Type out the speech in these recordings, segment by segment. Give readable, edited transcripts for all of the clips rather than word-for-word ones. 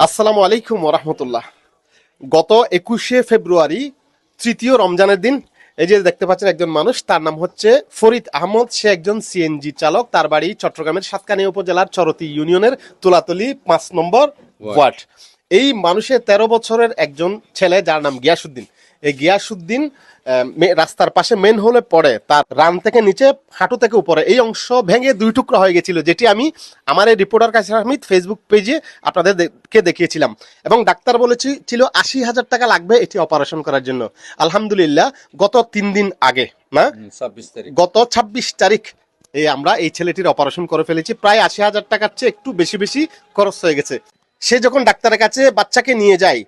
আসসালামু আলাইকুম ওরহমতুল্লাহ। গত 21শে ফেব্রুয়ারি তৃতীয় রমজানের দিন এই যে দেখতে পাচ্ছেন একজন মানুষ, তার নাম হচ্ছে ফরিদ আহমদ। সে একজন সিএনজি চালক। তার বাড়ি চট্টগ্রামের সাতকানিয়া উপজেলার চরতি ইউনিয়নের তুলাতলি 5 নম্বর ওয়ার্ড। এই মানুষের 13 বছরের একজন ছেলে যার নাম গিয়াসুদ্দিন। এই গিয়াসুদ্দিন রাস্তার পাশে মেন হোলে পড়ে, তার রান থেকে নিচে হাঁটু থেকে উপরে এই অংশ ভেঙে 2 টুকরো হয়ে গেছিল, যেটি আমি আমার এই রিপোর্টার কাছে হামিদ ফেসবুক পেজে আপনাদেরকে দেখিয়েছিলাম। এবং ডাক্তার বলেছিল 80,000 টাকা লাগবে এটি অপারেশন করার জন্য। আলহামদুলিল্লাহ গত 3 দিন আগে না, 26 তারিখ গত 26 তারিখ আমরা এই ছেলেটির অপারেশন করে ফেলেছি। প্রায় 80,000 টাকার চেয়ে একটু বেশি বেশি খরচ হয়ে গেছে। সে যখন ডাক্তারের কাছে বাচ্চাকে নিয়ে যায়,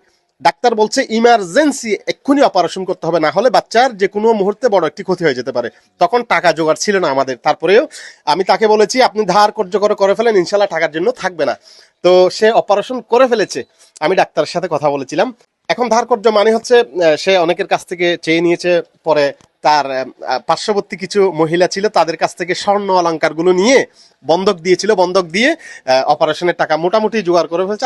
ডাক্তার বলছে ইমার্জেন্সি এক্ষুনি অপারেশন করতে হবে, না হলে বাচ্চার যে কোনো মুহূর্তে বড় একটি ক্ষতি হয়ে যেতে পারে। তখন টাকা জোগাড় ছিল না আমাদের। তারপরেও আমি তাকে বলেছি আপনি ধার কর্য করে ফেলেন, ইনশাল্লাহ টাকার জন্য থাকবে না। তো সে অপারেশন করে ফেলেছে। আমি ডাক্তারের সাথে কথা বলেছিলাম। এখন ধার কর্য মানে হচ্ছে সে অনেকের কাছ থেকে চেয়ে নিয়েছে। পরে তার পার্শ্ববর্তী কিছু মহিলা ছিল, তাদের কাছ থেকে স্বর্ণ অলংকার গুলো নিয়ে বন্ধক দিয়েছিল। বন্ধক দিয়ে অপারেশনের টাকা মোটামুটি জোগাড় করে ফেলছে।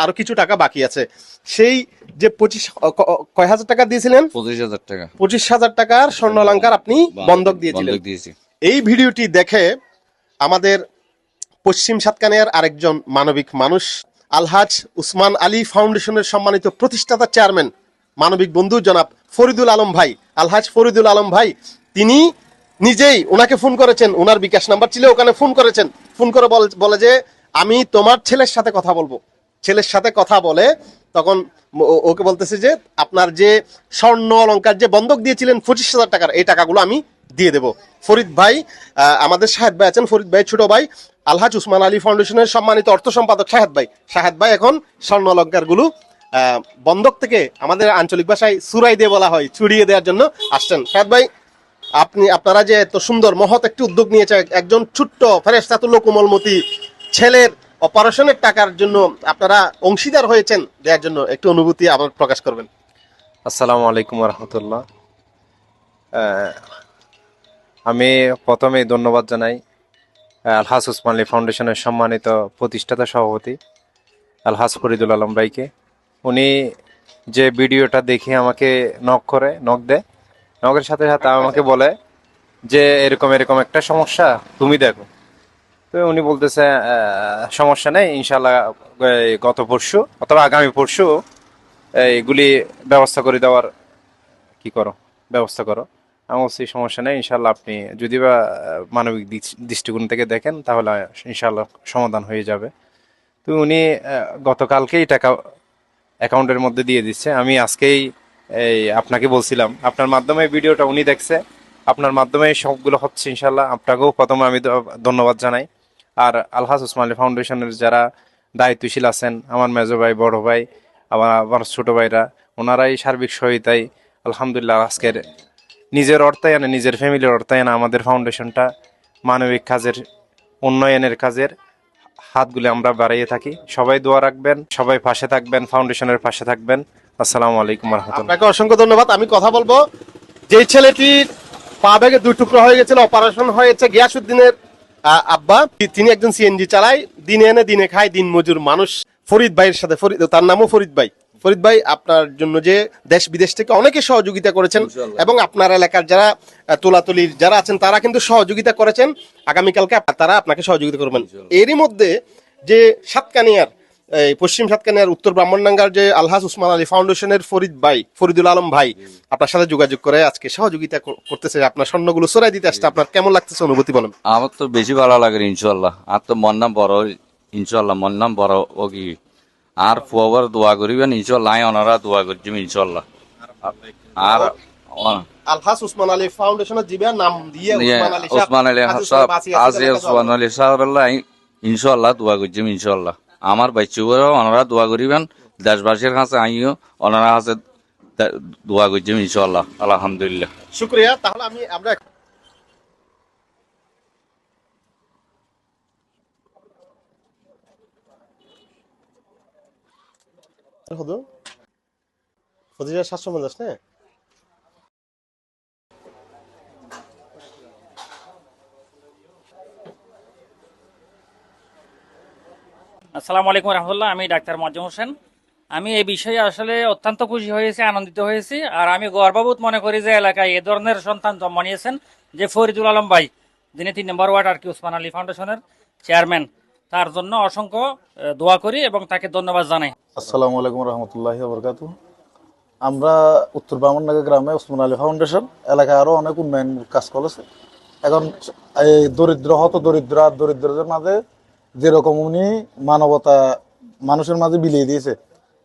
আরো কিছু টাকা বাকি আছে। সেই যে কয় হাজার টাকা দিয়েছিলেন? 25,000 টাকা 25,000 টাকার স্বর্ণ অলংকার আপনি বন্ধক দিয়েছিলেন। বন্ধক দিয়েছি। এই ভিডিওটি দেখে আমাদের পশ্চিম সাতকানিয়ার আরেকজন মানবিক মানুষ, আলহাজ উসমান আলী ফাউন্ডেশনের সম্মানিত প্রতিষ্ঠাতা চেয়ারম্যান, মানবিক বন্ধু জনাব ফরিদুল আলম ভাই, আলহাজ ফরিদুল আলম ভাই, তিনি নিজেই ওনাকে ফোন করেছেন। ওনার বিকাশ নাম্বার ছিল, ওখানে ফোন করেছেন। ফোন করে বলে যে আমি তোমার ছেলের সাথে কথা বলবো। ছেলের সাথে কথা বলে তখন ওকে বলতেছে যে আপনার যে স্বর্ণ অলংকার যে বন্ধক দিয়েছিলেন 25,000 টাকার, এই টাকাগুলো আমি দিয়ে দেব। ফরিদ ভাই, আমাদের শাহেদ ভাই আছেন, ফরিদ ভাই ছোট ভাই, আলহাজ উসমান আলী ফাউন্ডেশনের সম্মানিত অর্থ সম্পাদক শাহেদ ভাই এখন স্বর্ণ অলংকার গুলো বন্ধক থেকে, আমাদের আঞ্চলিক ভাষায় সুরাই দিয়ে বলা হয়, চুরিয়ে দেওয়ার জন্য আসছেন। শাহেদ ভাই, আপনারা যে এত সুন্দর মহৎ একটি উদ্যোগ নিয়েছে, একজন ছোট্ট ফেরেশতাতুল্লাহ কোমলমতি ছেলের অপারেশনের টাকার জন্য আপনারা অংশীদার হয়েছেন, দেওয়ার জন্য একটু অনুভূতি আবার প্রকাশ করবেন। আসসালামু আলাইকুম রহমতুল্লাহ। আমি প্রথমেই ধন্যবাদ জানাই আলহাজ উসমান আলী ফাউন্ডেশনের সম্মানিত প্রতিষ্ঠাতা সভাপতি আলহাজ ফরিদুল আলম ভাইকে। উনি যে ভিডিওটা দেখে আমাকে নক দেয়, নকের সাথে সাথে আমাকে বলে যে এরকম এরকম একটা সমস্যা, তুমি দেখো। তো উনি বলতেছে সমস্যা নেই, ইনশাল্লাহ গত পরশু অথবা আগামী পরশু এইগুলি ব্যবস্থা করে দেওয়ার ব্যবস্থা করো। আমি বলছি সমস্যা নেই, ইনশাল্লাহ আপনি যদি বা মানবিক দৃষ্টিকোণ থেকে দেখেন তাহলে ইনশাল্লাহ সমাধান হয়ে যাবে। তো উনি গতকালকেই টাকা অ্যাকাউন্টের মধ্যে দিয়ে দিচ্ছে। আমি আজকেই আপনাকে বলছিলাম, আপনার মাধ্যমে ভিডিওটা উনি দেখছে, আপনার মাধ্যমে সবগুলো হচ্ছে। ইনশাল্লাহ আপনাকেও প্রথমে আমি ধন্যবাদ জানাই। আর আলহাজ উসমান আলী ফাউন্ডেশনের যারা দায়িত্বশীল আছেন, আমার মেজো ভাই, বড় ভাই, আমার ছোট ভাইরা, ওনারাই সার্বিক সহায়তায় আলহামদুলিল্লাহ আজকের নিজের অর্থায়নে, নিজের ফ্যামিলির অর্থায়নে আমাদের ফাউন্ডেশনটা মানবিক কাজের, উন্নয়নের কাজের হাতগুলি আমরা বাড়িয়ে থাকি। সবাই দোয়া রাখবেন, সবাই পাশে থাকবেন, ফাউন্ডেশনের পাশে থাকবেন। আসসালামু আলাইকুম রহমতুল্লাহ। আপনাকে অসংখ্য ধন্যবাদ। আমি কথা বলবো যে ছেলেটির পা ভেঙে 2 টুকরো হয়ে গেছিল, অপারেশন হয়েছে, গিয়াসুদ্দিনের আব্বা। তিনি একজন সিএনজি চালায়, দিনে এনে দিনে খায়, দিন মজুর মানুষ। ফরিদ ভাইয়ের সাথে, তার নামও ফরিদ ভাই। ফরিদ ভাই আপনার জন্য যে দেশ বিদেশ থেকে অনেকে সহযোগিতা করেছেন, এবং আপনার এলাকার যারা তোলাতুলির যারা আছেন তারা কিন্তু সহযোগিতা করেছেন। আগামীকালকে তারা আপনাকে সহযোগিতা করবেন। এরই মধ্যে যে সাতকানিয়ার, এই পশ্চিম সাতকানিয়ার উত্তর ব্রাহ্মণডাঙ্গার যে আলহাজ উসমান আলী ফাউন্ডেশনের ফরিদুল আলম ভাই আপনার সাথে যোগাযোগ করে আজকে সহযোগিতা করতেছে, আপনার স্বর্ণগুলো সরাই দিতে আসছে। আপনার কেমন লাগতেছে, অনুভূতি বলেন। আমার তো বেশি ভালো লাগে ইনশাল্লাহ। আর তো মন নাম বড়, ইনশাল্লাহ মন নাম বড় ও কি আর ফুয়াবার দোয়া করিবেন ইনশাল্লাহ, ওনারা দোয়া করছি ইনশাল্লাহ। আর আলহাজ উসমান আলী ফাউন্ডেশনের জিবিয়ার নাম দিয়ে ওসমান আলী সাহেব, আজিজ ওসমান আলী সাহেব ইনশাল্লাহ দোয়া করছি ইনশাল্লাহ। আমার বাচ্চাগুলো ওনারা দোয়া করিবেন, দেশবাসীর কাছে আইও ওনারা কাছে দোয়া করছি ইনশাল্লাহ। আলহামদুলিল্লাহ, শুক্রিয়া। তাহলে আমরা হতো 25,750 না। আসসালামু আলাইকুম রহমতুল্লাহ। আমি ডাক্তার মোয়াজ্জেম হোসেন। আমি এই বিষয়ে আসলে অত্যন্ত খুশি হয়েছি, আনন্দিত হয়েছি। আর আমি গর্ববোধ মনে করি যে এলাকায় এ ধরনের সন্তান জন্ম নিয়েছেন যে ফরিদুল আলম ভাই, যিনি 3 নম্বর ওয়ার্ড আর কি উসমান আলী ফাউন্ডেশনের চেয়ারম্যান। তার জন্য অসংখ্য দোয়া করি এবং তাকে ধন্যবাদ জানাই। আসসালামু আলাইকুম রহমতুল্লাহি বরকাতু। আমরা উত্তর ব্রাহ্মণনগর গ্রামে উসমান আলী ফাউন্ডেশন এলাকায় আরো অনেক উন্নয়ন কাজ করেছে। এখন এই দরিদ্র হত দরিদ্র আর দরিদ্রদের মাঝে যেরকম উনি মানবতা মানুষের মাঝে বিলিয়ে দিয়েছে,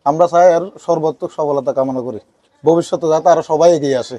আমরা চাই আর সর্বোত্তক সফলতা কামনা করি, ভবিষ্যতে যাতে আরো সবাই এগিয়ে আসে।